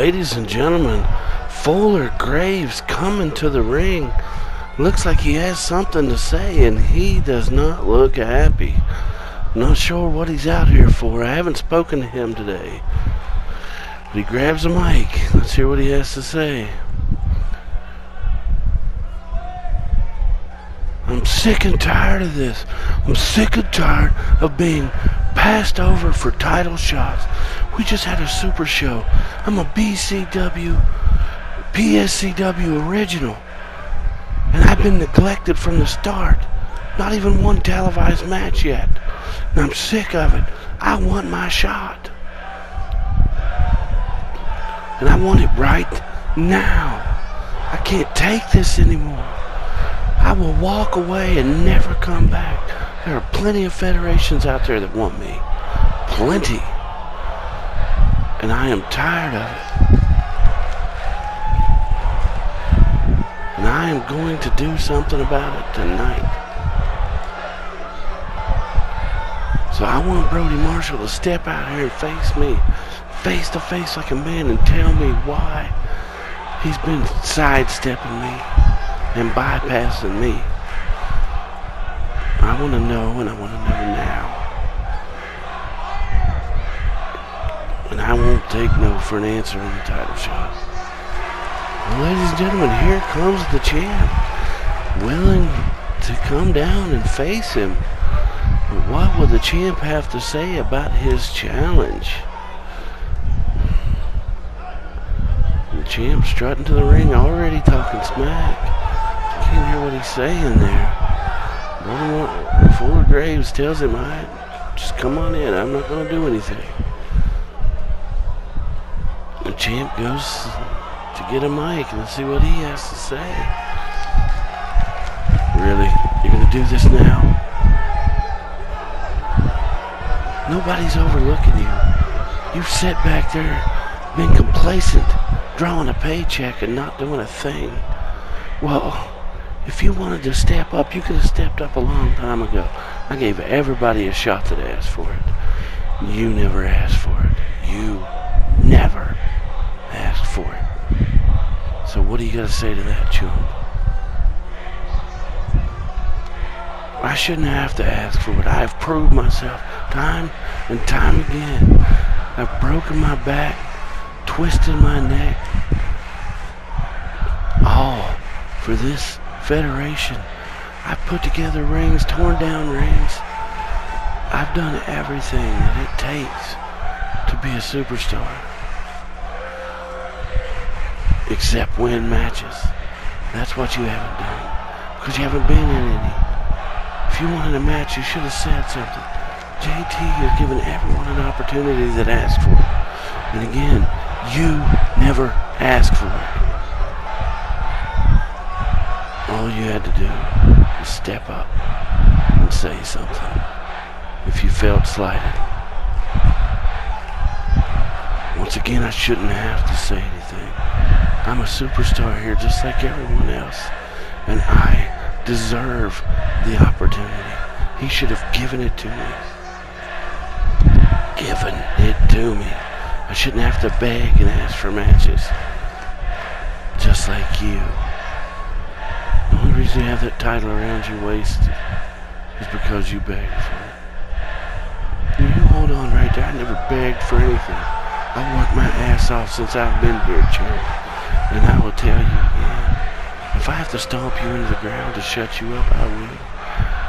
Ladies and gentlemen, Fuller Graves coming to the ring. Looks like he has something to say, and he does not look happy. Not sure what he's out here for. I haven't spoken to him today. But he grabs a mic. Let's hear what he has to say. I'm sick and tired of this. I'm sick and tired of being passed over for title shots. We just had a super show. I'm a PSCW original. And I've been neglected from the start. Not even one televised match yet. And I'm sick of it. I want my shot. And I want it right now. I can't take this anymore. I will walk away and never come back. There are plenty of federations out there that want me. Plenty. And I am tired of it. And I am going to do something about it tonight. So I want Brody Marshall to step out here and face me, face to face like a man, and tell me why he's been sidestepping me and bypassing me. I want to know, and I want to know now. And I won't take no for an answer on the title shot. Well, ladies and gentlemen, here comes the champ, willing to come down and face him. But what will the champ have to say about his challenge? The champ strutting to the ring, already talking smack. You can't hear what he's saying there. Fuller Graves tells him, just come on in, I'm not going to do anything. The champ goes to get a mic and see what he has to say. Really? You're going to do this now? Nobody's overlooking you. You've sat back there, been complacent, drawing a paycheck and not doing a thing. Well, if you wanted to step up, you could have stepped up a long time ago. I gave everybody a shot that asked for it. You never asked for it. You never asked for it. So what do you got to say to that, chump? I shouldn't have to ask for it. I have proved myself time and time again. I've broken my back, twisted my neck, all for this federation. I've put together rings, torn down rings. I've done everything that it takes to be a superstar. Except win matches. That's what you haven't done. Because you haven't been in any. If you wanted a match, you should have said something. JT has given everyone an opportunity that asked for it. And again, you never asked for it. All you had to do was step up and say something if you felt slighted. Once again, I shouldn't have to say anything. I'm a superstar here just like everyone else, and I deserve the opportunity. He should have given it to me. Given it to me. I shouldn't have to beg and ask for matches. Just like you. The only reason you have that title around your waist is because you begged for it. You hold on right there. I never begged for anything. I worked my ass off since I've been here, champ. And I will tell you again, if I have to stomp you into the ground to shut you up, I will.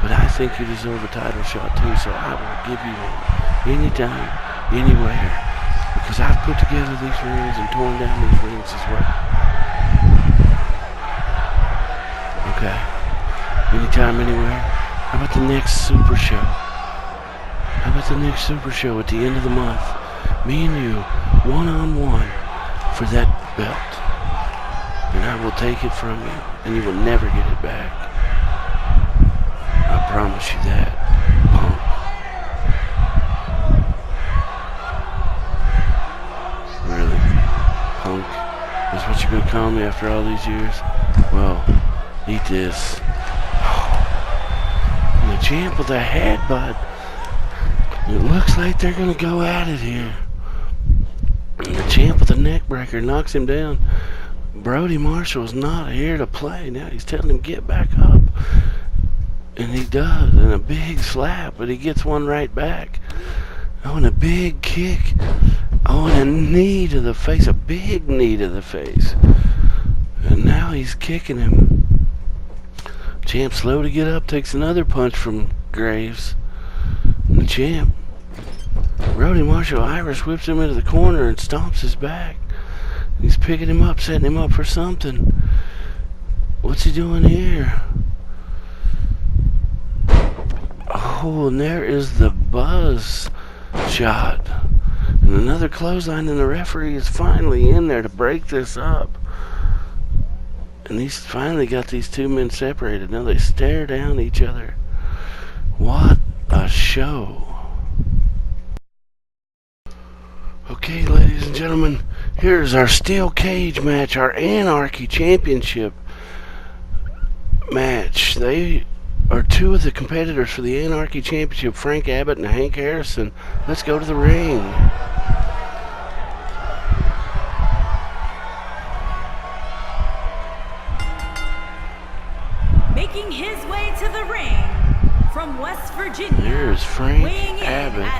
But I think you deserve a title shot too, so I will give you one. Anytime, anywhere. Because I've put together these rings and torn down these rings as well. Okay. Anytime, anywhere. How about the next super show? How about the next super show at the end of the month? Me and you, one-on-one, for that belt. And I will take it from you, and you will never get it back. I promise you that, punk. Really? Punk? That's what you're gonna call me after all these years? Well, eat this. The champ with a headbutt. It looks like they're gonna go at it here. And the champ with the neck breaker knocks him down. Brody Marshall's not here to play. Now he's telling him get back up. And he does. And a big slap, but he gets one right back. Oh, and a big kick. Oh, and a knee to the face. A big knee to the face. And now he's kicking him. Champ slow to get up. Takes another punch from Graves. And the champ, Brody Marshall, Irish whips him into the corner and stomps his back. He's picking him up, setting him up for something. What's he doing here? Oh, and there is the buzz shot. And another clothesline, and the referee is finally in there to break this up. And he's finally got these two men separated. Now they stare down each other. What a show. Okay, ladies and gentlemen, here's our steel cage match, our Anarchy Championship match. They are two of the competitors for the Anarchy Championship, Frank Abbott and Hank Harrison. Let's go to the ring. Making his way to the ring from West Virginia. There's Frank Abbott,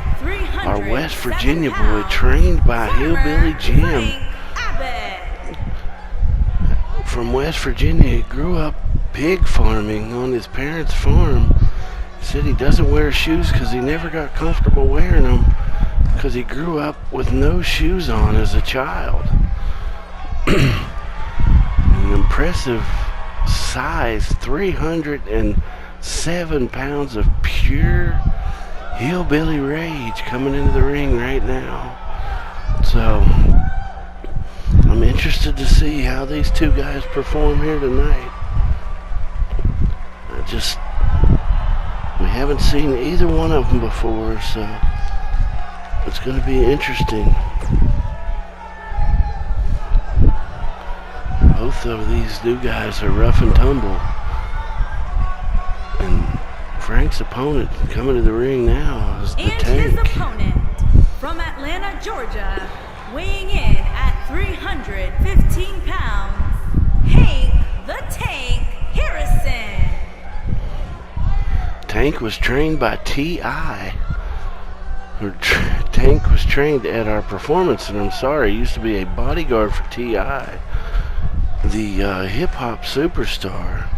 our West Virginia boy, trained by Hillbilly Jim. From West Virginia, he grew up pig farming on his parents' farm. He said he doesn't wear shoes because he never got comfortable wearing them because he grew up with no shoes on as a child. An impressive size, 307 pounds of pure hillbilly rage coming into the ring right now. So I'm interested to see how these two guys perform here tonight. We haven't seen either one of them before, so it's going to be interesting. Both of these new guys are rough and tumble. And Frank's opponent coming to the ring now is the Tank. And his opponent from Atlanta, Georgia, weighing in at 315 pounds, Hank the Tank Harrison. Tank was trained by T.I. Tank was trained at our performance, and I'm sorry, he used to be a bodyguard for T.I., the hip-hop superstar.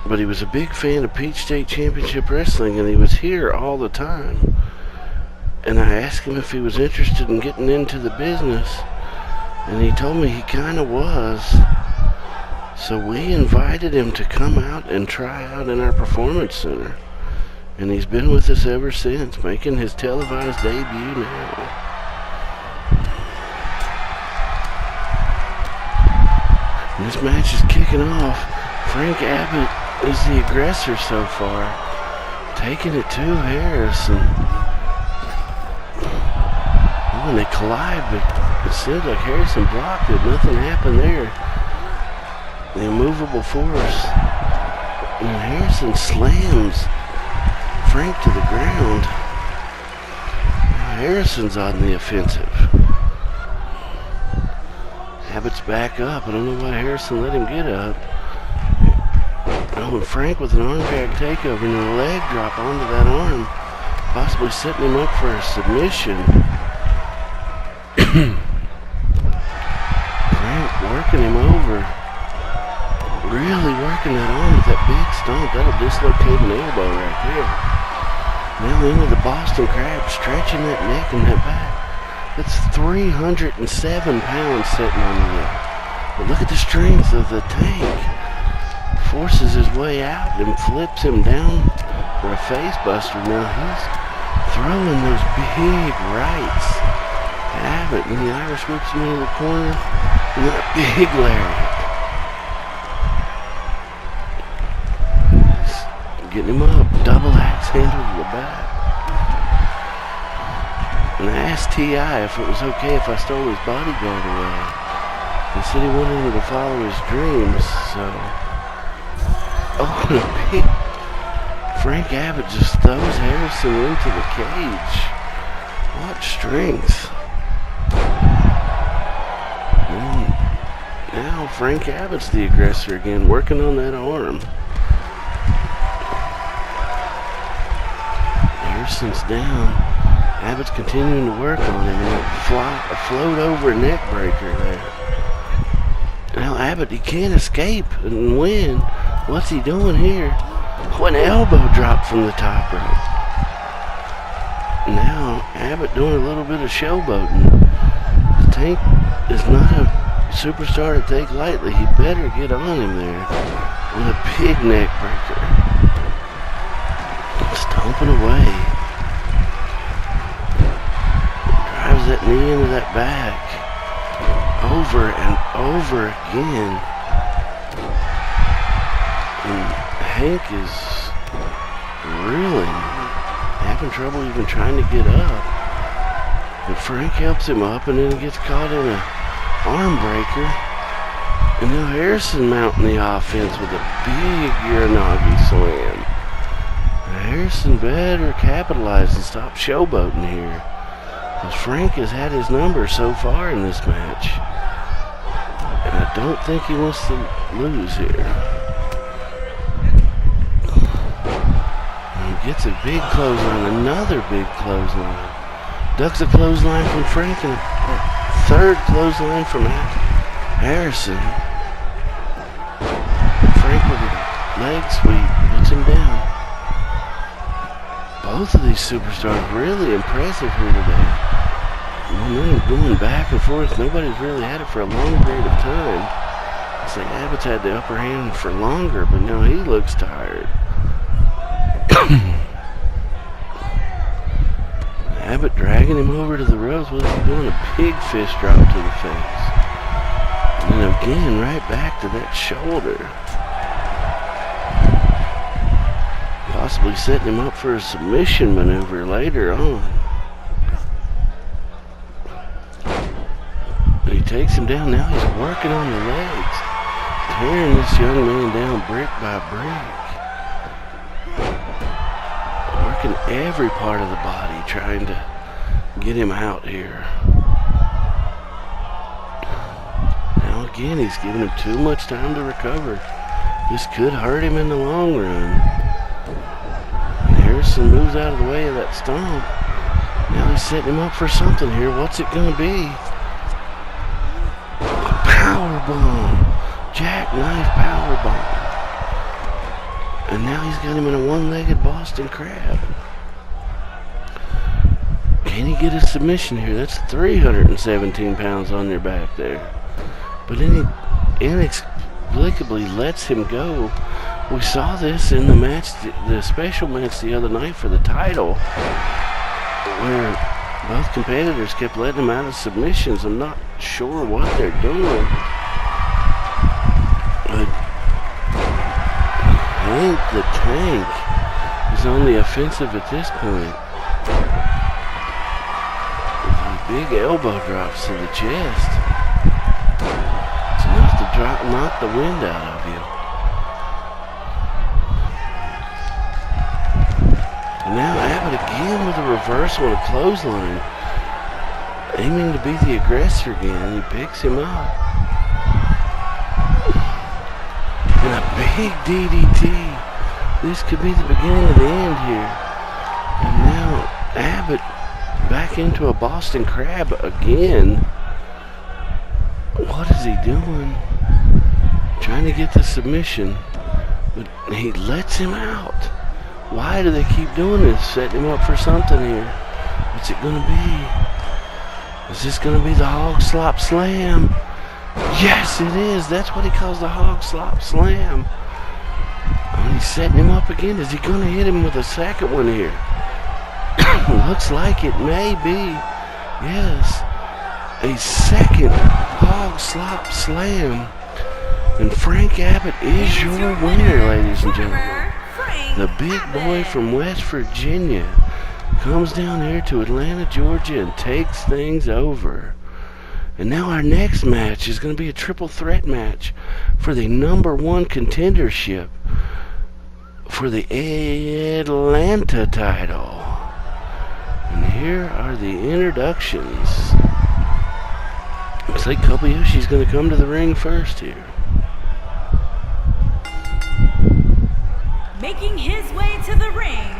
But he was a big fan of Peach State Championship Wrestling, and he was here all the time. And I asked him if he was interested in getting into the business, and he told me he kind of was. So we invited him to come out and try out in our performance center. And he's been with us ever since, making his televised debut now. And this match is kicking off. Frank Abbott is the aggressor so far, taking it to Harrison. Oh, and they collide, but it seems like Harrison blocked it. Nothing happened there. The immovable force. And Harrison slams Frank to the ground. Now Harrison's on the offensive. Abbott's back up. I don't know why Harrison let him get up. Oh, and Frank with an arm drag takeover and a leg drop onto that arm, possibly setting him up for a submission. Frank working him over. Really working that arm with that big stomp. That'll dislocate an elbow right there. Now into the Boston Crab, stretching that neck and that back. That's 307 pounds sitting on there. But look at the strength of the Tank. Forces his way out and flips him down for a face buster. Now he's throwing those big rights. Abbott, and the Irish whips him into the corner. And then a big lariat. Getting him up, double axe handle to the back. And I asked T.I. if it was okay if I stole his bodyguard away. He said he wanted him to follow his dreams, so... Oh, and a big... Frank Abbott just throws Harrison into the cage. What strength. now Frank Abbott's the aggressor again, working on that arm. Harrison's down. Abbott's continuing to work on him, and a float over neck breaker there. Now Abbott, he can't escape and win. What's he doing here? Oh, an elbow drop from the top rope. Now Abbott doing a little bit of showboating. The Tank is not a superstar to take lightly. He better get on him there with a big neck breaker. Stomping away. Drives that knee into that back. Over and over again. And Hank is really having trouble even trying to get up. And Frank helps him up, and then he gets caught in a arm breaker. And now Harrison mounting the offense with a big Uranagi slam. Now Harrison better capitalize and stop showboating here, because Frank has had his number so far in this match. And I don't think he wants to lose here. And he gets a big clothesline, another big clothesline. Ducks a clothesline from Frank and a third clothesline from Harrison. Frank with a leg sweep puts him down. Both of these superstars really impressive here today. Momentum going back and forth. Nobody's really had it for a long period of time. It's like Abbott's had the upper hand for longer, but now he looks tired. Abbott dragging him over to the ropes. What's he doing? A big fist drop to the face. And then again, right back to that shoulder. Possibly setting him up for a submission maneuver later on. But he takes him down. Now he's working on the legs. Tearing this young man down brick by brick. Working every part of the body, trying to get him out here. Now again, he's giving him too much time to recover. This could hurt him in the long run. And Harrison moves out of the way of that stomp. Now he's setting him up for something here. What's it going to be? A powerbomb. Jackknife powerbomb. And now he's got him in a one-legged Boston Crab. Can he get a submission here? That's 317 pounds on your back there. But then he inexplicably lets him go. We saw this in the match, the special match the other night for the title, where both competitors kept letting him out of submissions. I'm not sure what they're doing. But Hank the Tank is on the offensive at this point. Big elbow drops to the chest. It's enough to knock the wind out of you. And now Abbott again with a reversal and a clothesline. Aiming to be the aggressor again. He picks him up. And a big DDT. This could be the beginning of the end here. And now Abbott back into a Boston Crab again. What is he doing? Trying to get the submission, but he lets him out. Why do they keep doing this? Setting him up for something here. What's it going to be? Is this going to be the hog slop slam? Yes, it is. That's what he calls the hog slop slam. And he's setting him up again. Is he going to hit him with a second one here? Looks like it may be. Yes. A second hog slop slam. And Frank Abbott is your winner, ladies and gentlemen. The big boy from West Virginia comes down here to Atlanta, Georgia and takes things over. And now our next match is going to be a triple threat match for the #1 contendership for the Atlanta title. And here are the introductions. Looks like Kobayashi's going to come to the ring first here. Making his way to the ring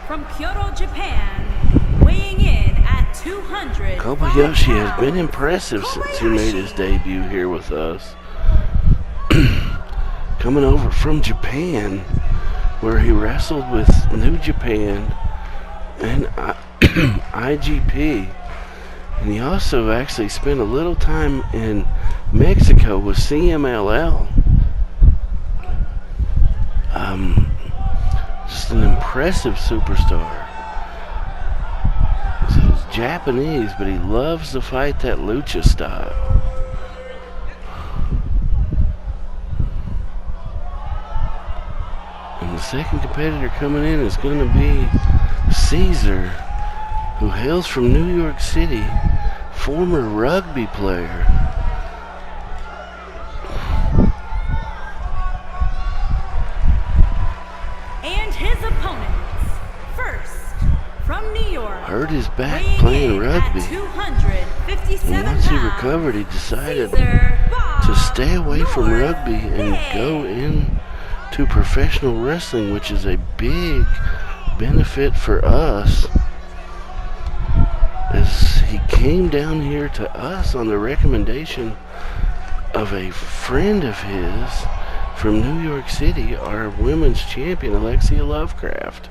from Kyoto, Japan, weighing in at 200. Kobayashi has been impressive since he made his debut here with us. Coming over from Japan, where he wrestled with New Japan and IGP. And he also actually spent a little time in Mexico with CMLL. Just an impressive superstar. He's Japanese, but he loves to fight that lucha style. And the second competitor coming in is going to be Caesar, who hails from New York City, former rugby player. And his opponents, first from New York, hurt his back playing rugby. 257 And once he pounds, recovered, he decided Caesar to stay away from North rugby and Bay. go into professional wrestling, which is a big benefit for us, as he came down here to us on the recommendation of a friend of his from New York City, our women's champion, Alexia Lovecraft,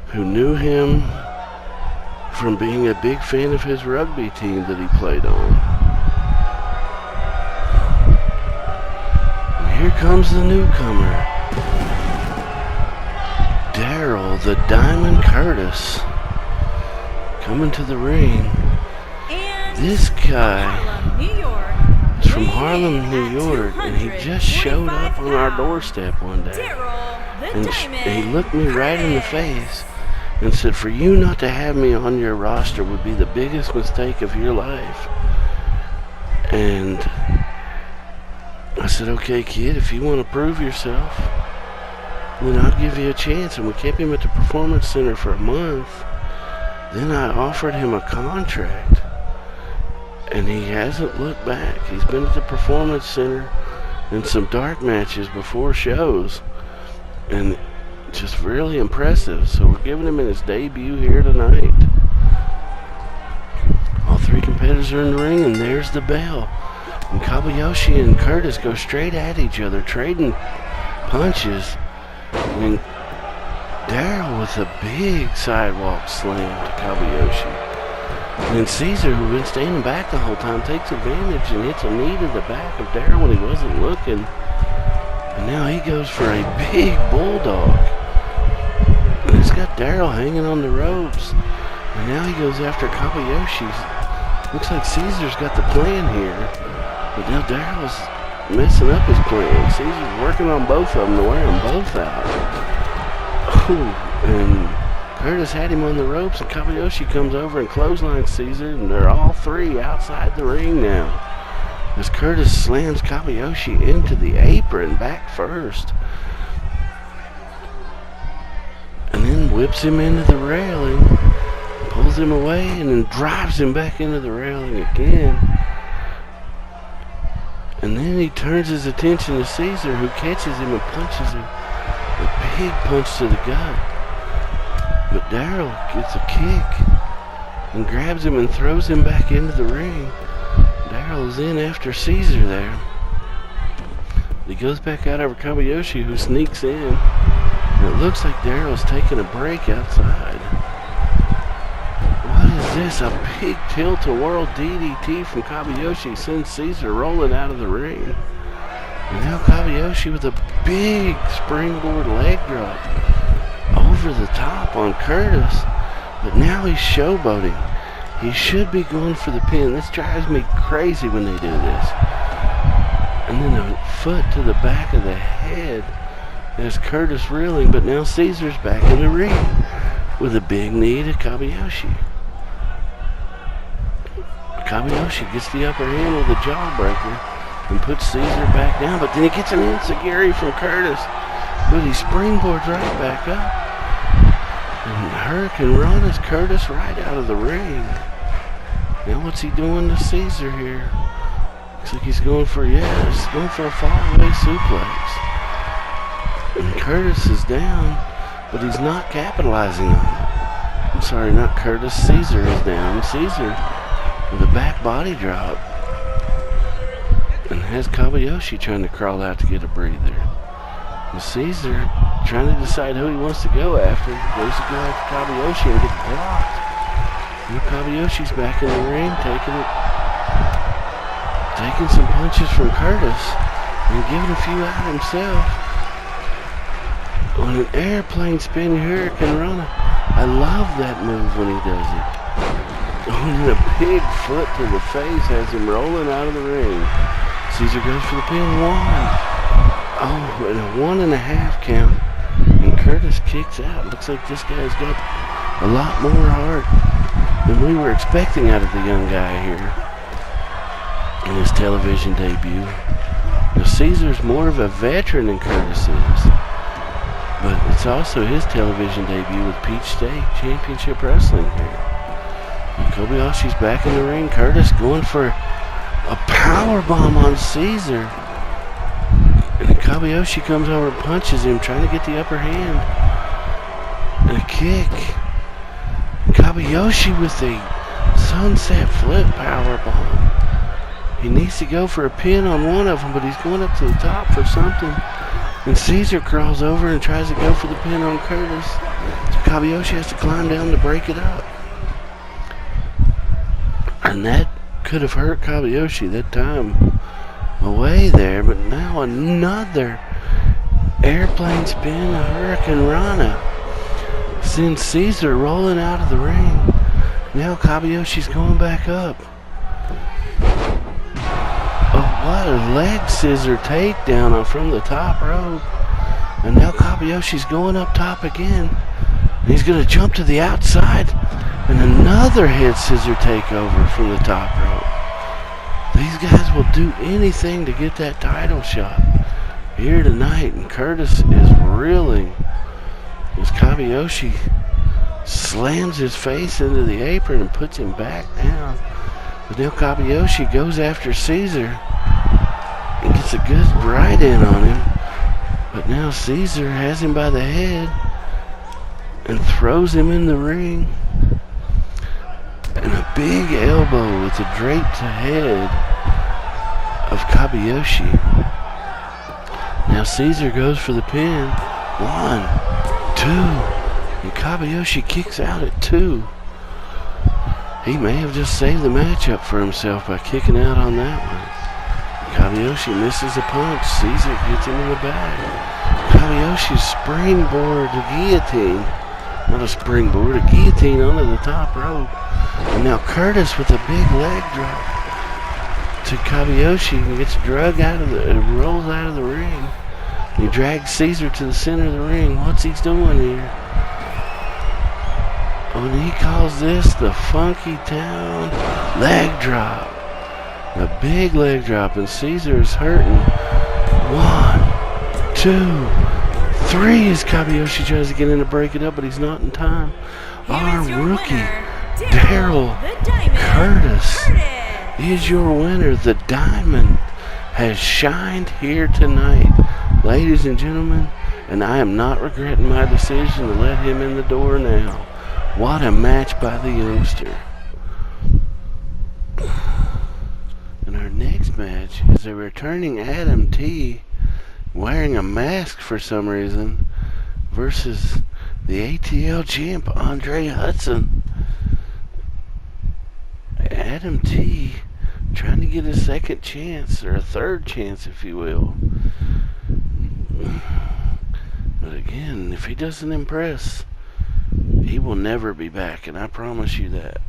who knew him from being a big fan of his rugby team that he played on. And here comes the newcomer, Daryl the Diamond Curtis, coming to the ring. And This guy Harlem, New York, is from weighing Harlem, in New at York, and he just showed up on our 225 doorstep one day. Daryl the And Diamond he looked me right in the Curtis. face and said, "For you not to have me on your roster would be the biggest mistake of your life." And I said, "Okay, kid, if you want to prove yourself, then I'll give you a chance." And we kept him at the Performance Center for a month. Then I offered him a contract, and he hasn't looked back. He's been at the Performance Center in some dark matches before shows, and just really impressive. So we're giving him in his debut here tonight. All three competitors are in the ring, and there's the bell. And Kobayashi and Curtis go straight at each other, trading punches. And Daryl with a big sidewalk slam to Kobayashi. And then Caesar, who'd been standing back the whole time, takes advantage and hits a knee to the back of Daryl when he wasn't looking. And now he goes for a big bulldog. And he's got Daryl hanging on the ropes. And now he goes after Kobayashi. Looks like Caesar's got the plan here. But now Daryl's messing up his plan. Caesar's working on both of them to wear them both out. Ooh, and Curtis had him on the ropes, and Kobayashi comes over and clotheslines Caesar, and they're all three outside the ring now, as Curtis slams Kobayashi into the apron back first, and then whips him into the railing, pulls him away, and then drives him back into the railing again. And then he turns his attention to Caesar, who catches him and punches him a big punch to the gut. But Daryl gets a kick and grabs him and throws him back into the ring. Daryl's in after Caesar there. He goes back out over Kobayashi, who sneaks in. And it looks like Daryl's taking a break outside. What is this? A big tilt-a-whirl DDT from Kobayashi sends Caesar rolling out of the ring. And now Kobayashi with a big springboard leg drop over the top on Curtis. But now he's showboating. He should be going for the pin. This drives me crazy when they do this. And then a foot to the back of the head as Curtis reeling. But now Caesar's back in the ring with a big knee to Kobayashi. Kobayashi gets the upper hand with a jawbreaker and puts Caesar back down, but then he gets an enziguri from Curtis, but he springboards right back up and Hurricane Rana's Curtis right out of the ring. Now what's he doing to Caesar here? Looks like he's going for, he's going for a fallaway suplex. And Curtis is down, but he's not capitalizing on it. I'm sorry, not Curtis. Caesar is down. Caesar with a back body drop. And has Kabayoshi trying to crawl out to get a breather. And Caesar trying to decide who he wants to go after. He goes to go after Kabayoshi and gets blocked. And Kabayoshi's back in the ring, taking some punches from Curtis and giving a few out himself. On an airplane spin Hurricane Rana. I love that move when he does it. On a big foot to the face has him rolling out of the ring. Caesar goes for the pin. 1. Oh, and a 1.5 count. And Curtis kicks out. Looks like this guy's got a lot more heart than we were expecting out of the young guy here in his television debut. Now Caesar's more of a veteran than Curtis is, but it's also his television debut with Peach State Championship Wrestling here. And Kobayashi's back in the ring. Curtis going for a power bomb on Caesar. And Kabayoshi comes over and punches him, trying to get the upper hand. And a kick. Kabayoshi with a sunset flip power bomb. He needs to go for a pin on one of them, but he's going up to the top for something. And Caesar crawls over and tries to go for the pin on Curtis. So Kabayoshi has to climb down to break it up. And that could have hurt Kabayoshi that time away there, but now another airplane spin, a Hurricane Rana. Sends Caesar rolling out of the ring. Now Kabayoshi's going back up. Oh, what a leg scissor takedown from the top rope. And now Kabayoshi's going up top again. And he's going to jump to the outside. And another head scissor takeover from the top rope. These guys will do anything to get that title shot here tonight. And Curtis is reeling as Kabayoshi slams his face into the apron and puts him back down. But now Kabayoshi goes after Caesar and gets a good right in on him. But now Caesar has him by the head and throws him in the ring. And a big elbow with the draped head of Kabayoshi. Now Caesar goes for the pin. 1, 2, and Kabayoshi kicks out at 2. He may have just saved the matchup for himself by kicking out on that one. Kabayoshi misses a punch. Caesar gets him in the back. Kabayoshi's springboard to guillotine. Not a springboard, a guillotine onto the top rope. And now Curtis with a big leg drop to Kabayoshi and gets dragged out of rolls out of the ring. He drags Caesar to the center of the ring. What's he doing here? Oh, and he calls this the Funky Town leg drop. A big leg drop, and Caesar is hurting. 1, 2, 3 as Kabayoshi tries to get in to break it up, but he's not in time. Our rookie, Daryl Curtis, is your winner. The diamond has shined here tonight, ladies and gentlemen, and I am not regretting my decision to let him in the door now. What a match by the youngster. And our next match is a returning Adam T wearing a mask for some reason versus the ATL champ Andre Hudson. Adam T trying to get a second chance, or a third chance if you will. But again, if he doesn't impress, he will never be back, and I promise you that.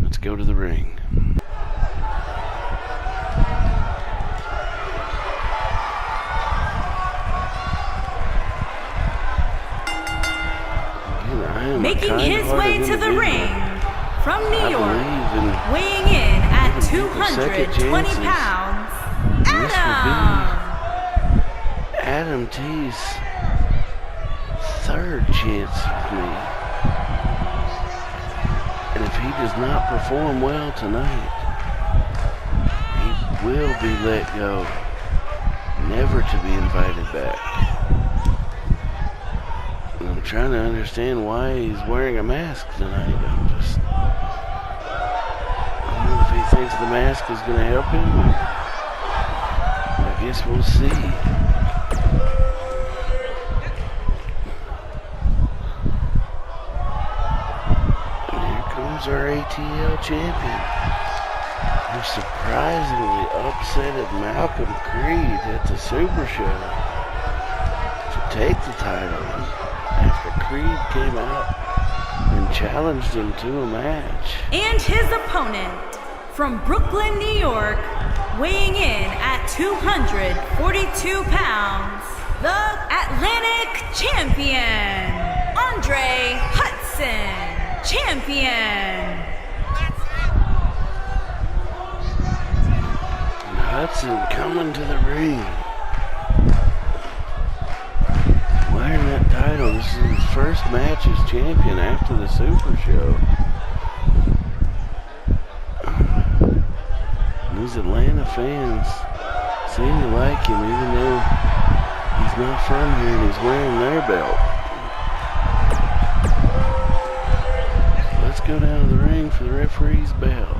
Let's go to the ring. Making his way to the ring from New York, weighing in at 220 pounds, Adam T's third chance with me. And And if he does not perform well tonight, he will be let go, never to be invited back. And I'm trying to understand why he's wearing a mask tonight. I don't know if he thinks the mask is going to help him. I guess we'll see. Our ATL champion, who surprisingly upsetted Malcolm Creed at the Super Show to take the title after Creed came out and challenged him to a match. And his opponent from Brooklyn, New York, weighing in at 242 pounds, the Atlantic champion, Andre Hudson. Champion. Hudson coming to the ring, wearing that title. This is his first match as champion after the Super Show. And these Atlanta fans seem to like him, even though he's not from here and he's wearing their belt. Let's go down to the ring for the referee's bell.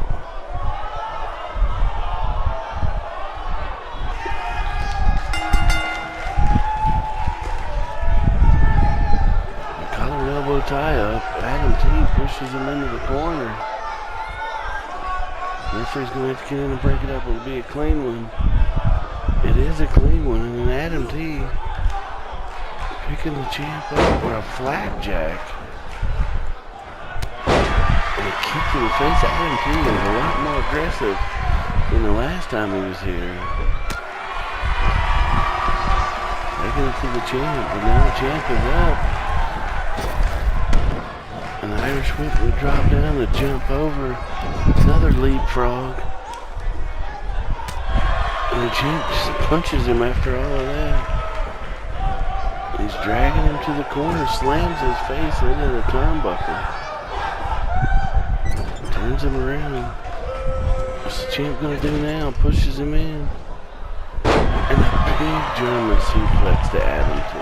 Collar elbow tie up. Adam T pushes him into the corner. The referee's going to have to get in and break it up. It'll be a clean one. It is a clean one. And then Adam T picking the champ up for a flapjack. Kick to the face. Adam T is a lot more aggressive than the last time he was here. Taking it to the champ, but now the champ is up. And the Irish whip would drop down to jump over. Another leapfrog. And the champ just punches him after all of that. He's dragging him to the corner, slams his face into the turnbuckle. Turns him around. What's the champ gonna do now? Pushes him in. And a big German suplex to Adam T.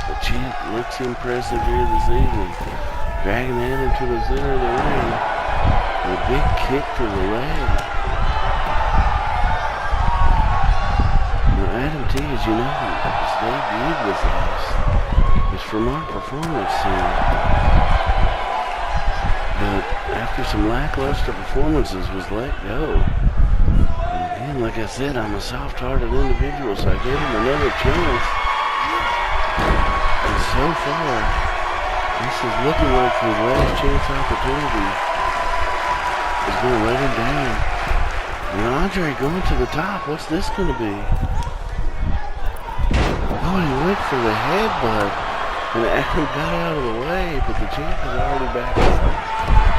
The champ looks impressive here this evening. Dragging Adam to the center of the ring. A big kick to the leg. Now Adam T, as you know, his debut with us is from our performance center. But after some lackluster performances was let go. And again, like I said, I'm a soft-hearted individual, so I gave him another chance. And so far, this is looking like his last chance opportunity is going to let him down. And Andre going to the top, what's this going to be? Oh, he went for the headbutt. And Adam got out of the way, but the champ is already back up.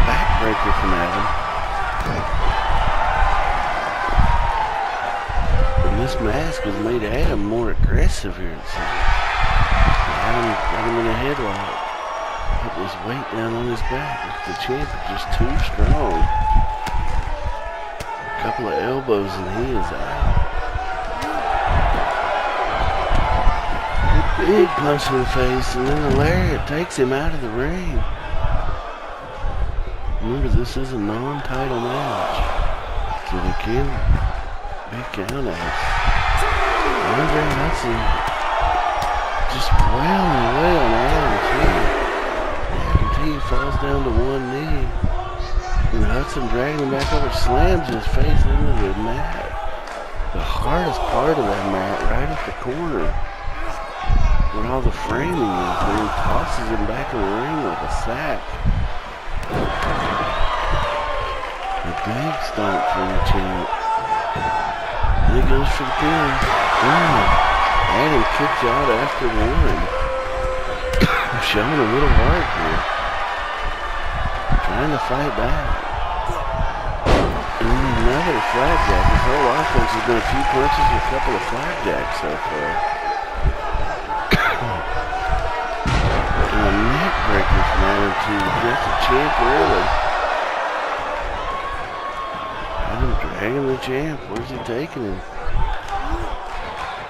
Backbreaker from Adam. And this mask has made Adam more aggressive here, it seems. Adam got him in a headlock. Put his weight down on his back. The champ is just too strong. A couple of elbows and he is out. Big punch in the face, and then the lariat takes him out of the ring. Remember, this is a non-title match, so they can be countouts. Andre Hudson just wailing away on Adam T. Adam T falls down to one knee, and Hudson dragging him back over, slams his face into the mat. The hardest part of that mat, right at the corner. Where all the framing is, and he tosses him back in the ring like a sack. A big stomp from the champ. And he goes for the pin. Wow. Adam kicks out after one. Showing a little heart here. Trying to fight back. And then another flapjack. His whole offense has been a few punches and a couple of flapjacks so far. And a neck breaker from Adam to just a champ, really. Adam dragging the champ. Where's he taking him?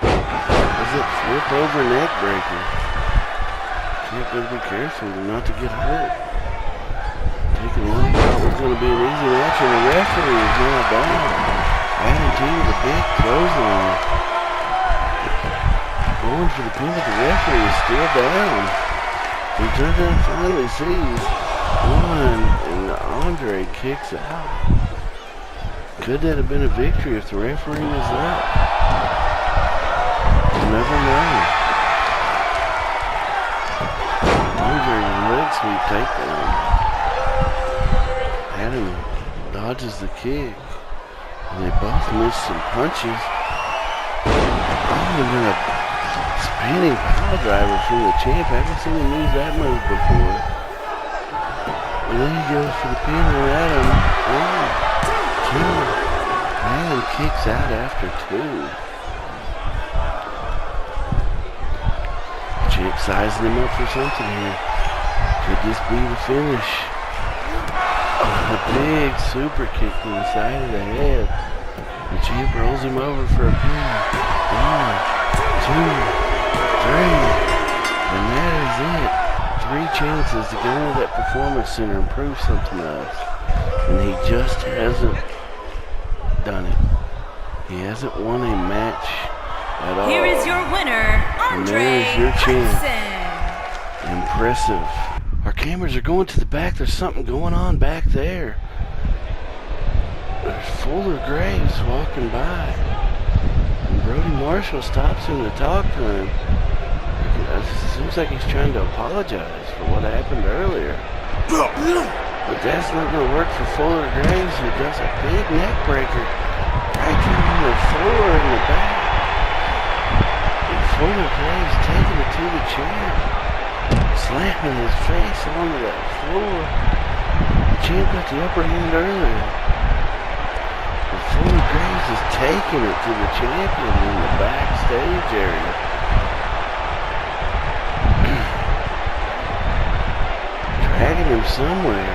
Is it flip over neck breaker? Champ gotta be careful not to get hurt. Taking one thought was going to be an easy match, and the referee is now down. Adam T with a big clothesline. Going for the pin, but the referee is still down. He turns out finally sees one, and Andre kicks out. Could that have been a victory if the referee was up? You'll never know. Andre with a leg sweep takedown. Adam dodges the kick, and they both miss some punches. Oh, and then a spinning pile driver from the champ. I haven't seen him use that move before. And then he goes for the pin on Adam. One, two. Adam kicks out after two. Champ sizing him up for something here. Could this be the finish? A big super kick to the side of the head. The champ rolls him over for a pin. One, two, three. And that is it. 3 chances to go into that performance center and prove something to us. And he just hasn't done it. He hasn't won a match at all. Here is your winner, Andre Hudson. Impressive. Our cameras are going to the back. There's something going on back there. There's Fuller Graves walking by. And Brody Marshall stops him to talk to him. It seems like he's trying to apologize for what happened earlier. But that's not going to work for Fuller Graves, who does a big neck breaker right on the floor in the back. And Fuller Graves taking it to the champ. Slamming his face onto that floor. The champ got the upper hand earlier. But Fuller Graves is taking it to the champion in the backstage area. Dragging him somewhere.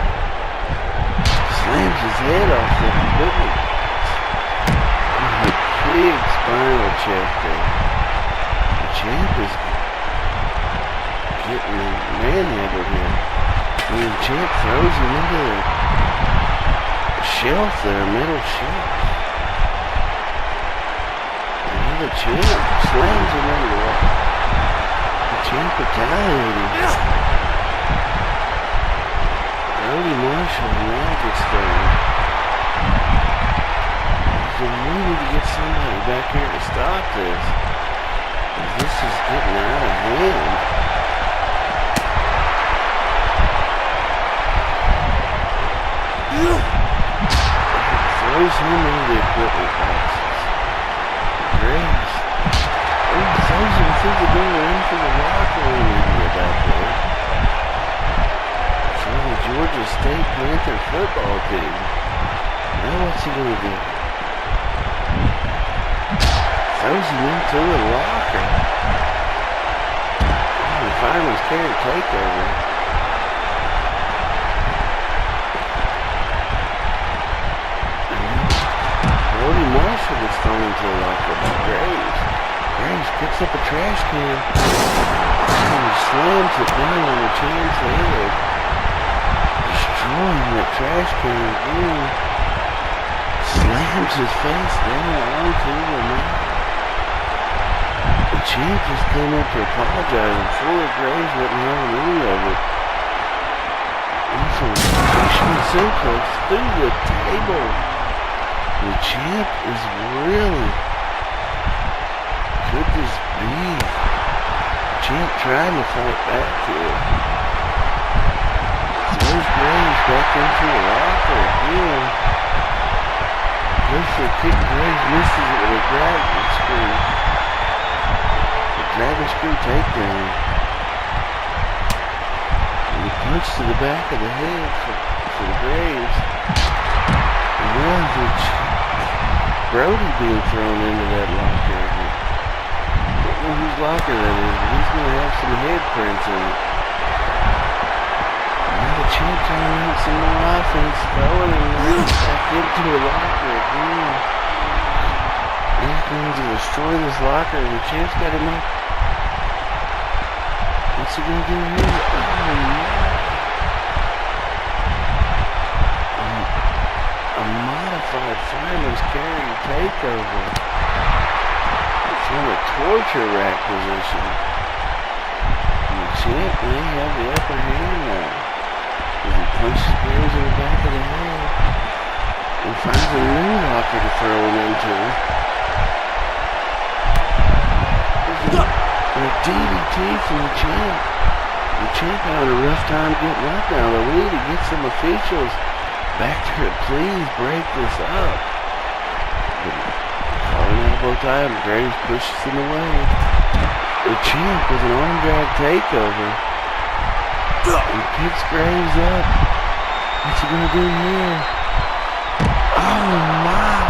Slams his head off the equipment. A big spinal check there. The champ is getting manhandled here. And the champ throws him into the shelf there, metal shelf. And now the champ slams him into the wall. The champ retaliating. Brody Marshall now gets started. So we need to get somebody back here to stop this. This is getting out of hand. Throws him into the equipment boxes. Graves. Throws him through the door into the locker room area back there. For the Georgia State Panther football team. Now what's he going to do? Throws him into a locker. Oh, the fireman's carry takeover. Brody Marshall gets thrown into a locker by Graves. Graves picks up a trash can and slams it down on the champ's head, destroying that trash can again. Slams his face down onto the mat. The champ just came up to apologize, and Fuller Graves wasn't having any of it. And from a Fisherman suplex through the table. The champ is really, could this be? The champ trying to fight back here. Throws Graves back into the locker again. Goes for a kick, Graves misses it with a dragon screw. The dragon screw takedown. And he punched to the back of the head for Graves. And now Brody being thrown into that locker. I don't know whose locker that is, but he's going to have some head prints in it. Champ trying to get some more offense going and runs back into the locker again. He's going to destroy this locker and the Champ's got him up. What's he going to do here? Oh, no. A modified fireman's carry takeover from a torture rack position. And the Champ may have the upper hand now. As he punches Graves in the back of the head and finds a new locker to throw him into. And a DDT from the Champ. The Champ having a rough time getting up now. Though we need to get some officials back there. Please break this up. Calling elbow tie and Graves pushes him away. The Champ with an arm drag takeover. And picks Graves up. What's he gonna do here? Oh my!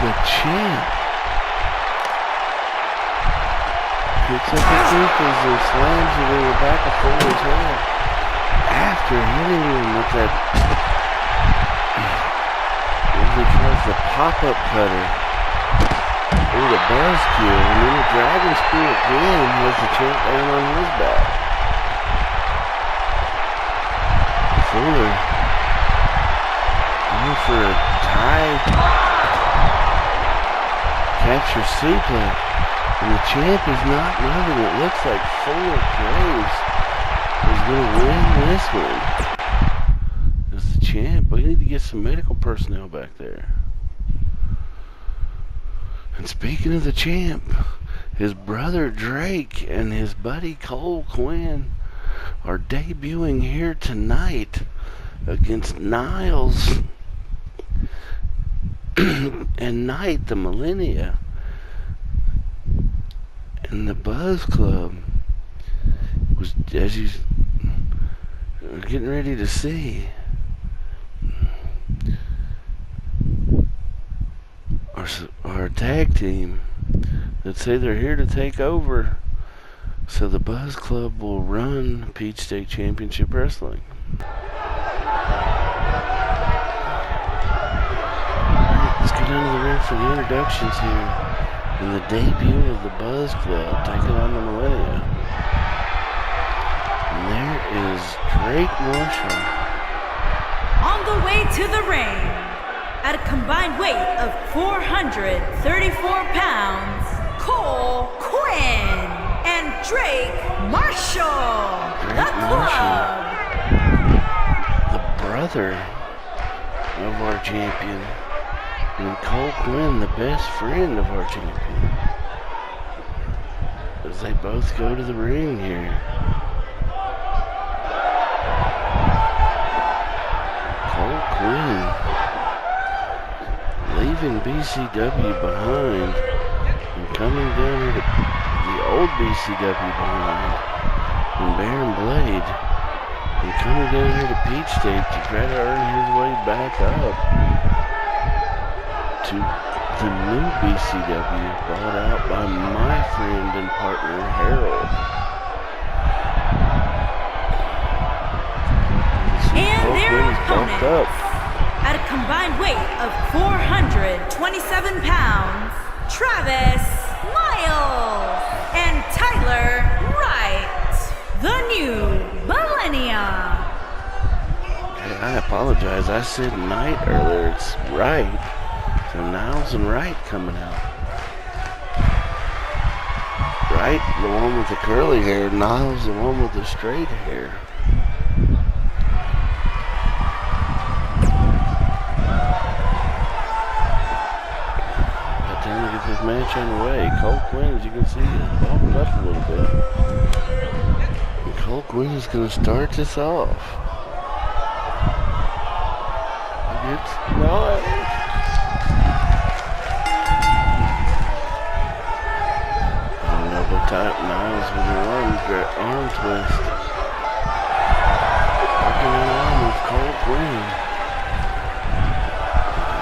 The Champ picks up his ankles and slams it in the back of Foley's head after hitting him with that. He tries the pop-up cutter. Ooh, the buzzkill, and then the dragon screw again has the Champ laying on his back. Fuller going for a tie capture suplex, and the Champ is not moving. It looks like Fuller Graves is going to win this one. It's the Champ. We need to get some medical personnel back there. And speaking of the Champ, his brother Drake and his buddy Cole Quinn are debuting here tonight against Niles and Knight, the Millennia, and the Buzz Club was, as you are getting ready to see, our tag team that say they're here to take over. So the Buzz Club will run Peach State Championship Wrestling. Alright, let's go down to the ring for the introductions here. And the debut of the Buzz Club taking on the Millennia. And there is Drake Marshall. On the way to the ring, at a combined weight of 434 pounds, Cole Quinn and Drake Marshall, the club. The brother of our champion, and Cole Quinn, the best friend of our champion, as they both go to the ring here. Cole Quinn leaving BCW behind and coming down here to the old BCW behind and Baron Blade, and coming down here to Peach State to try to earn his way back up to the new BCW bought out by my friend and partner Harold. And their opponents, at a combined weight of 427 pounds, Travis Miles and Tyler Wright, the new Millennia. Hey, I apologize. I said Knight earlier. It's Wright. So Niles and Wright coming out. Wright, the one with the curly hair. Niles, the one with the straight hair. Time to get this match underway. Cole Quinn, as you can see, is bulking up a little bit. And Cole Quinn is going to start this off. It's not. Type Niles with an arm twist. Working it on with Cole Quinn.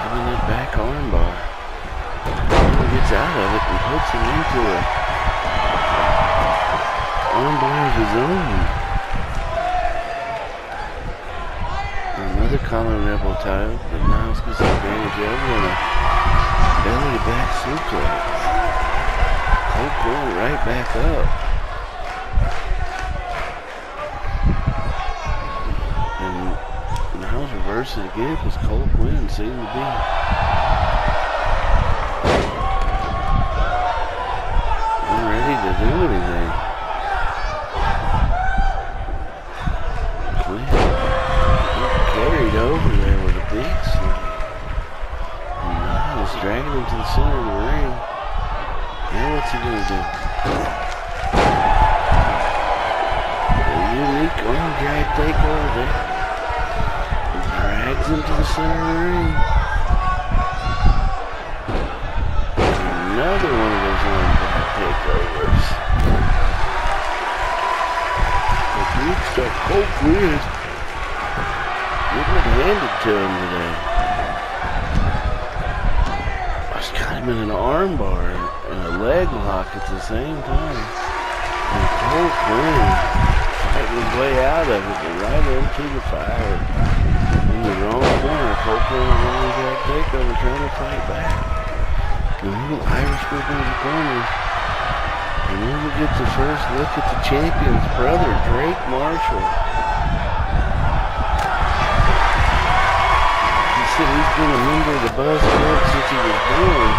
Giving it back arm bar. Gets out of it and puts him into a armbar of his own. Another collar and elbow tie, but Niles gets the advantage over and a belly to back suplex. Cole Quinn right back up. And Niles reverses again because Cole Quinn seemed to be unready to do anything. Quinn carried over there with a big slam. And Niles dragging him to the center of the ring. Now what's he gonna do? A unique arm drag takeover there. He drags him to the center of the ring. Another one of those arm drag takeovers. The big stuff, Cole Quinn getting it handed to him today. He's got him in an arm bar and a leg lock at the same time. And Cole Quinn fighting his way out of it and right into the fire. In the wrong corner, Cole Quinn is on that takeover trying to fight back. The little Irish whip in the corner. And then we get the first look at the champion's brother, Drake Marshall. He said he's been a member of the Buzz Club since he was born.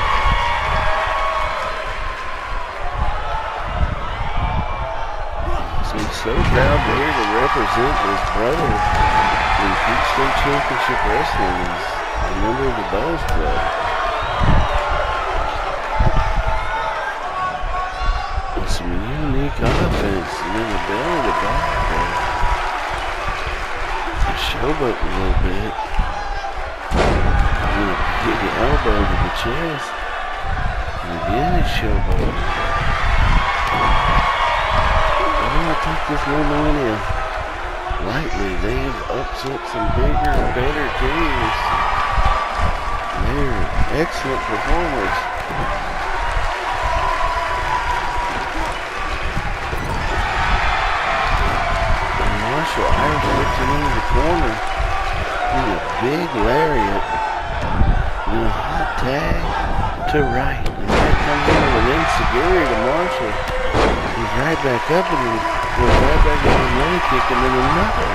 So he's so proud to here to represent his brother in Peak State Championship Wrestling as a member of the Buzz Club. With some unique offense and then the belly to back there. Showboat a little bit. And a big elbow to the chest. And again a showboat. I don't take this momentum lightly. They've upset some bigger and better teams. They're excellent performers. And Marshall Irish puts him into the corner. And a big lariat. And a hot tag to right. And that comes in with an enziguri to Marshall. He's right back up and he goes right back into the leg kick and then another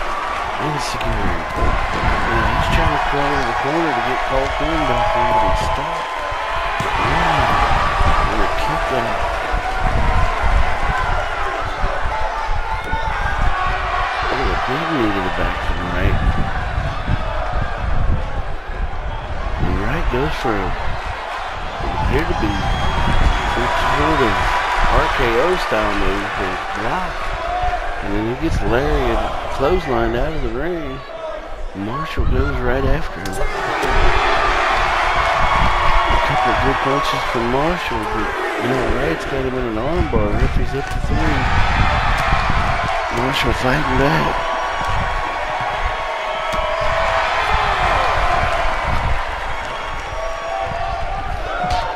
enziguri. And he's trying to crawl into the corner to get Cole Quinn back in, but he's stopped. And a kick out. Oh, a big knee to the back from Wright. And Wright goes for a appeared to be some sort of RKO style move to block. And then he gets Larry clotheslined out of the ring. Marshall goes right after him. A couple of good punches from Marshall, but Wright's got him in an armbar. Referee's up to 3. Marshall fighting back.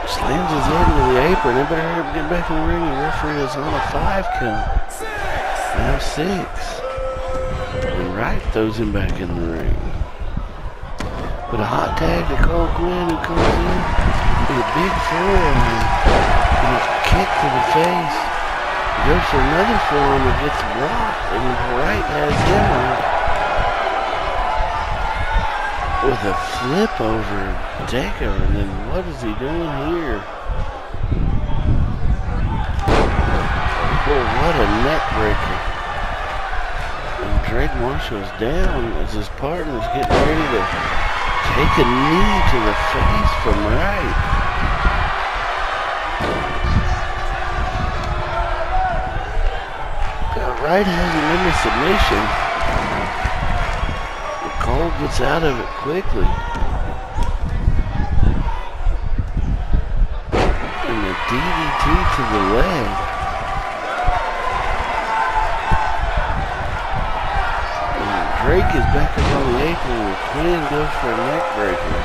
Slams his head into the apron. They better hurry up and get back in the ring. The referee is on a 5 count. Now 6. And Wright throws him back in the ring. But a hot tag to Cole Quinn, who comes in with a big forearm and a kick to the face. He goes for another forearm that gets blocked, and Wright has him with a flip over takeover. And then what is he doing here? Oh, what a neck breaker. Drake Marshall's down as his partner's getting ready to take a knee to the face from Wright. Wright has him in the submission. Cole gets out of it quickly. And the DDT to the leg. Drake is back up on the apron and Quinn goes for a neck breaker.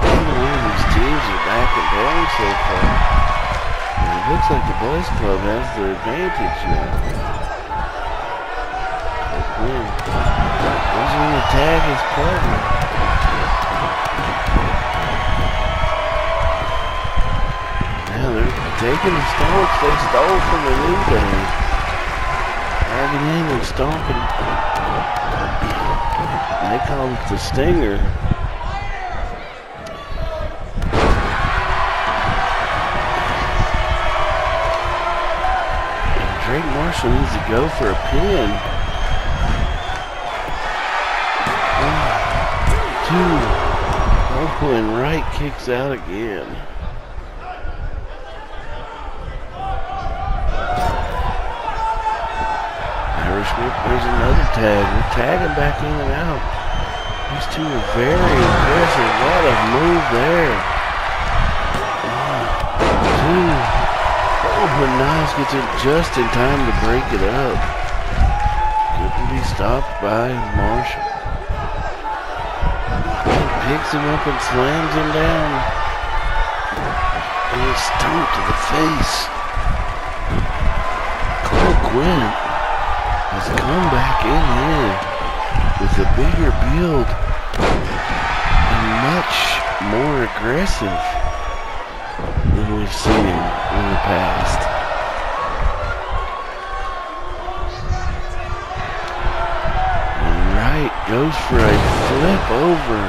Neither one of these teams are back and down so far. And it looks like the Boys Club has the advantage now. Quinn. He's going to tag his partner. Now they're taking the stomps they stole from the New Day. Tagging in and stomping. They call it the Stinger. Drake Marshall needs to go for a pin. 1, 2. Oh, and Wright kicks out again. There's another tag. We're tagging back in and out. These two are very impressive. What a move there. 1, 2. Oh, but Niles gets it just in time to break it up. Couldn't be stopped by Marshall. He picks him up and slams him down. And a stomp to the face. Cole Quinn has come back in here with a bigger build and much more aggressive than we've seen him in the past. And Wright goes for a flip over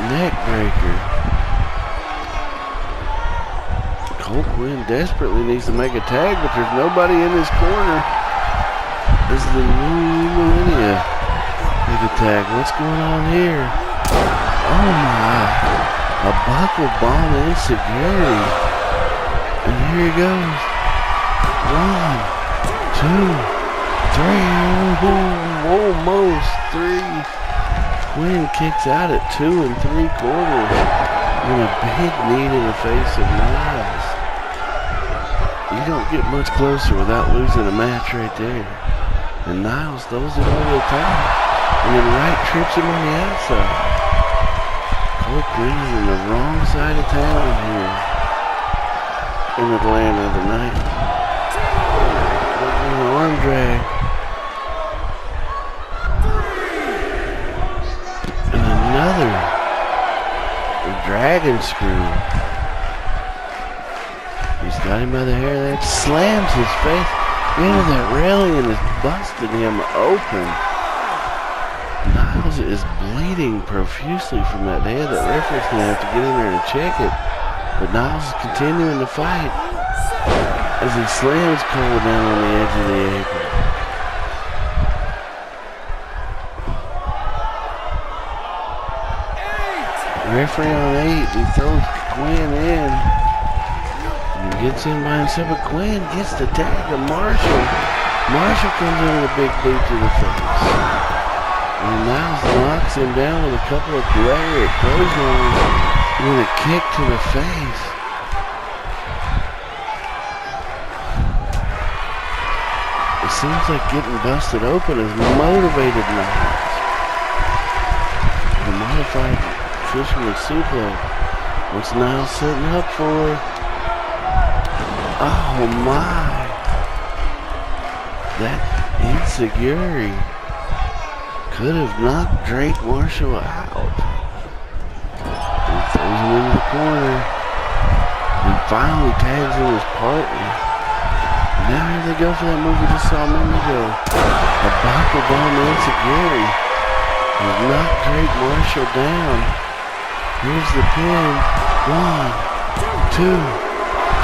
neck breaker. Cole Quinn desperately needs to make a tag, but there's nobody in his corner. This is the new Millennia make a tag. What's going on here? Oh my. A buckle bomb insecurity. And here he goes. 1, 2, 3. Almost 3. Quinn kicks out at 2 3/4. And a big knee in the face of Niles. You don't get much closer without losing a match right there. And Niles throws it over the top. And then Wright trips him on the outside. Cole Quinn is in the wrong side of town here in Atlanta tonight. An arm drag. And another dragon screw. He's got him by the hair there. Slams his face into that railing and is busting him open. Niles is bleeding profusely from that head. That referee's going to have to get in there and check it. But Niles is continuing to fight as he slams Cole down on the edge of the apron. Referee on 8. He throws Quinn in. And gets in by himself. But Quinn gets the tag of Marshall. Marshall comes in with a big boot to the face. And Niles knocks him down with a couple of lariat clotheslines with a kick to the face. It seems like getting busted open has motivated Niles. The modified fisherman suplex. What's Niles setting up for? Oh my. That insecurity could have knocked Drake Marshall out. He throws him into the corner and finally tags in his partner. Now here they go for that move we just saw a minute ago. A buckle bomb insecurity has knocked Drake Marshall down. Here's the pin. 1, 2,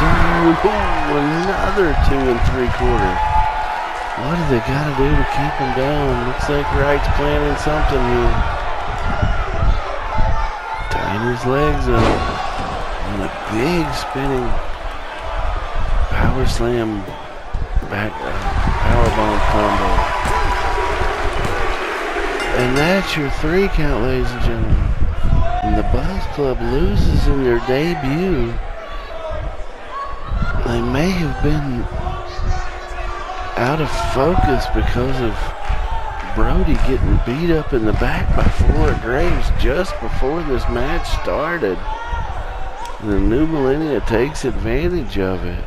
3. Ooh, another 2 3/4. What do they got to do to keep him down? Looks like Wright's planning something here. Tying his legs up. And a big spinning power slam back powerbomb combo. And that's your 3 count, ladies and gentlemen. And the Buzz Club loses in their debut. They may have been out of focus because of Brody getting beat up in the back by Floyd Graves just before this match started. The new Millennia takes advantage of it.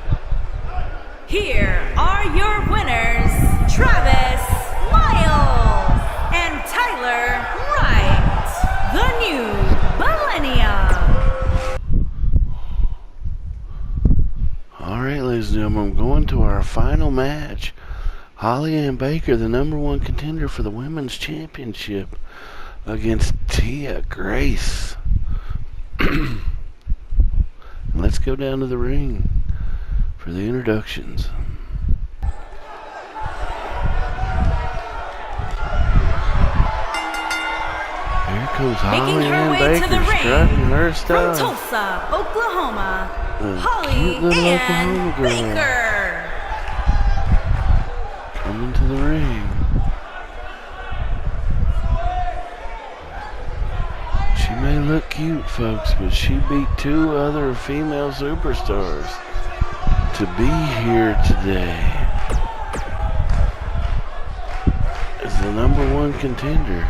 Here are your winners, Travis Miles to our final match. Holly Ann Baker, the #1 contender for the Women's Championship, against Tia Grace. Let's go down to the ring for the introductions. Here comes Holly Ann Baker strutting her stuff. From Tulsa, Oklahoma, Holly Cute little Ann Oklahoma girl. Baker. Coming to the ring. She may look cute, folks, but she beat 2 other female superstars to be here today as the #1 contender.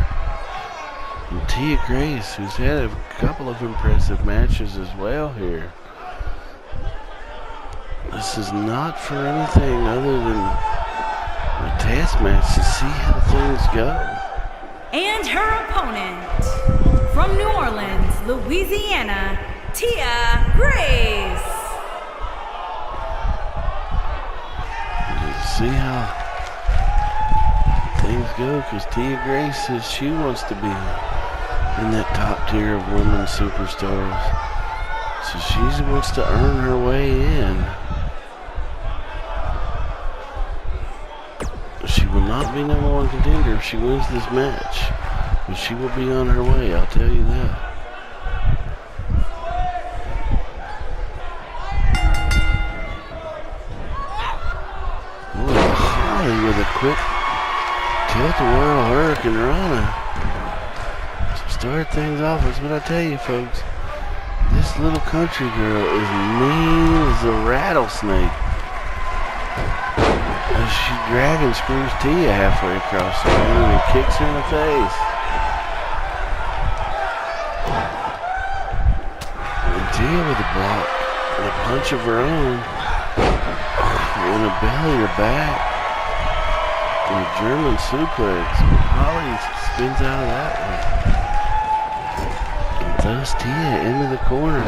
And Tia Grace, who's had a couple of impressive matches as well here. This is not for anything other than a test match to see how things go. And her opponent, from New Orleans, Louisiana, Tia Grace. To see how things go, because Tia Grace says she wants to be in that top tier of women superstars. So she wants to earn her way in. She will not be #1 contender if she wins this match. But she will be on her way, I'll tell you that. Ooh, Holly with a quick tilt-a-whirl Hurricane Rana. Start things off. That's what I tell you, folks. This little country girl is mean as a rattlesnake. As she dragon screws Tia halfway across the ring and kicks her in the face. And Tia with a block and a punch of her own. And a belly or back. And a German suplex. Holly spins out of that one. Throws Tia into the corner.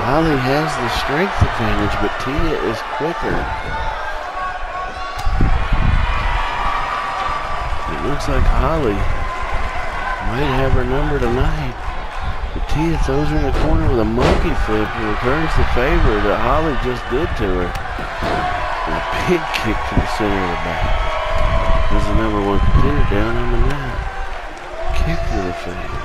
Holly has the strength advantage, but Tia is quicker. It looks like Holly might have her number tonight. But Tia throws her in the corner with a monkey flip and returns the favor that Holly just did to her. And a big kick to the center of the back. There's the #1 contender down on the mat. Kick to the face.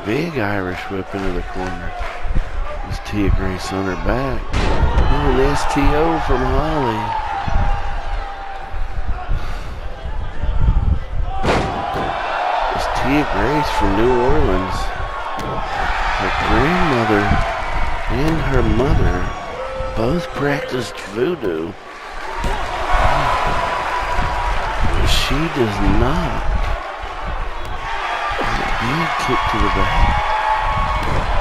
Big Irish whip into the corner. There's Tia Grace on her back. Oh, an STO from Holly. There's Tia Grace from New Orleans. Her grandmother and her mother both practiced voodoo. She does not. Big kick to the back.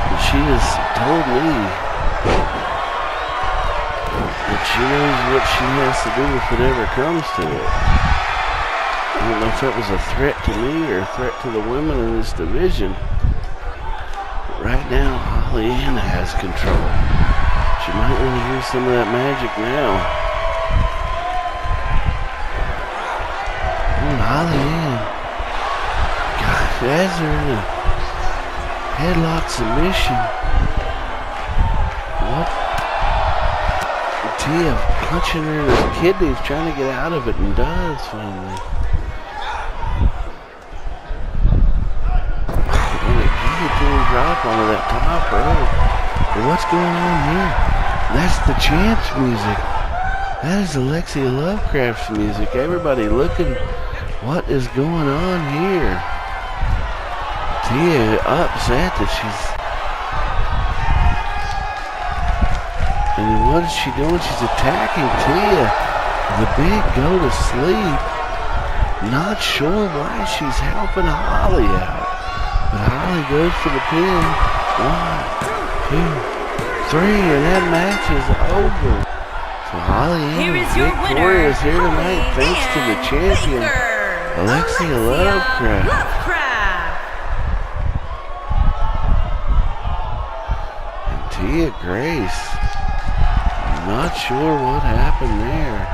And she has told me that she knows what she has to do if it ever comes to it. I don't know if that was a threat to me or a threat to the women in this division. But right now, Holly Ann has control. She might want to use some of that magic now. And Holly Ann has her in a headlock submission. What? Tia punching her in her kidneys, trying to get out of it, and does finally. And a guillotine drop onto that top rope. But what's going on here? That's the chance music. That is Alexia Lovecraft's music. Everybody looking. What is going on here? Tia upset that she's... And what is she doing? She's attacking Tia. The big go to sleep. Not sure why she's helping Holly out. But Holly goes for the pin. 1, 2, 3, and that match is over. So Holly Ann, victorious here tonight thanks to the champion, Alexia Lovecraft. Sophia Grace. Not sure what happened there.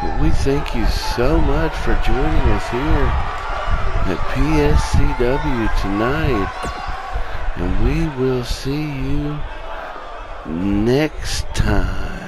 But we thank you so much for joining us here at PSCW tonight. And we will see you next time.